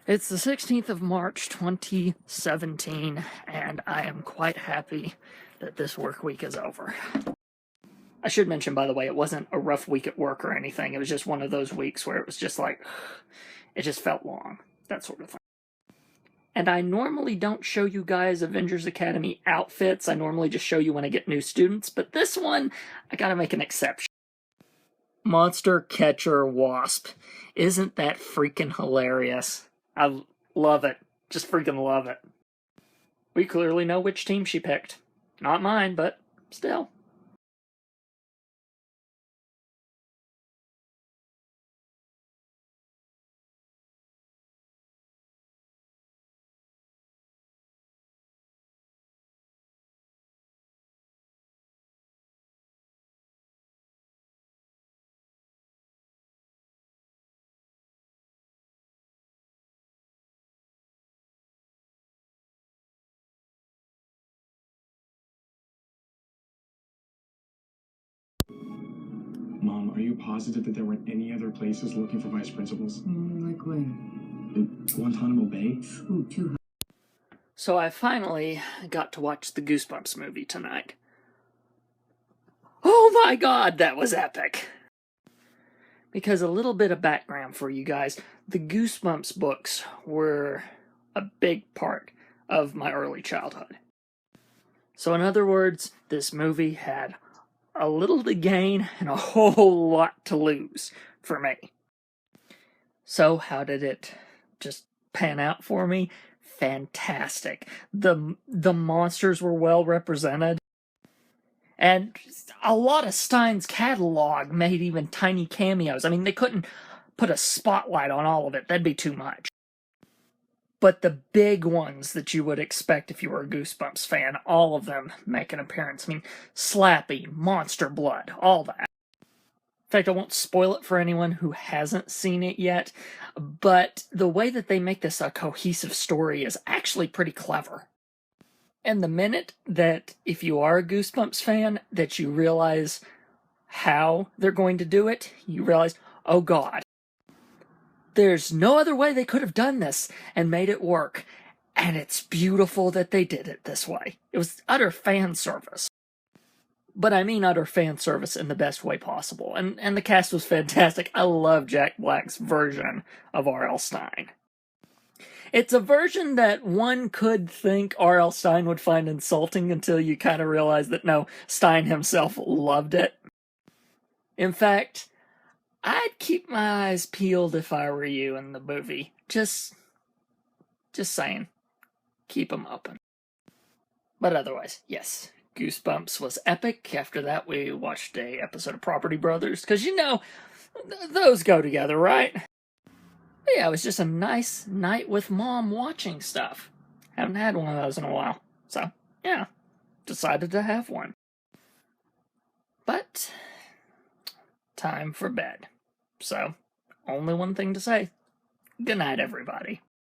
It's the 16th of March, 2017, and I am quite happy that this work week is over. I should mention, by the way, it wasn't a rough week at work or anything. It was just one of those weeks where it was just like, it just felt long, that sort of thing. And I normally don't show you guys Avengers Academy outfits. I normally just show you when I get new students, but this one, I gotta make an exception. Monster Catcher Wasp. Isn't that freaking hilarious? I love it. Just freaking love it. We clearly know which team she picked. Not mine, but still. Mom, are you positive that there weren't any other places looking for vice principals? Like where? Guantanamo Bay? Ooh, too high. So I finally got to watch the Goosebumps movie tonight. Oh my god, that was epic! Because a little bit of background for you guys, the Goosebumps books were a big part of my early childhood. So in other words, this movie had a little to gain and a whole lot to lose for me. So how did it just pan out for me? Fantastic. The monsters were well represented. And a lot of Stein's catalog made even tiny cameos. I mean, they couldn't put a spotlight on all of it. That'd be too much. But the big ones that you would expect if you were a Goosebumps fan, all of them make an appearance. I mean, Slappy, Monster Blood, all that. In fact, I won't spoil it for anyone who hasn't seen it yet, but the way that they make this a cohesive story is actually pretty clever. And the minute that, if you are a Goosebumps fan, that you realize how they're going to do it, you realize, oh god, there's no other way they could have done this and made it work. And it's beautiful that they did it this way. It was utter fan service. But I mean utter fan service in the best way possible. And the cast was fantastic. I love Jack Black's version of R.L. Stine. It's a version that one could think R.L. Stine would find insulting until you kind of realize that no, Stine himself loved it. In fact, I'd keep my eyes peeled if I were you in the movie. Just saying. Keep them open. But otherwise, yes, Goosebumps was epic. After that, we watched a episode of Property Brothers, because you know, those go together, right? But yeah, it was just a nice night with Mom watching stuff. Haven't had one of those in a while. So, yeah, decided to have one. But, time for bed. So, only one thing to say. Good night, everybody.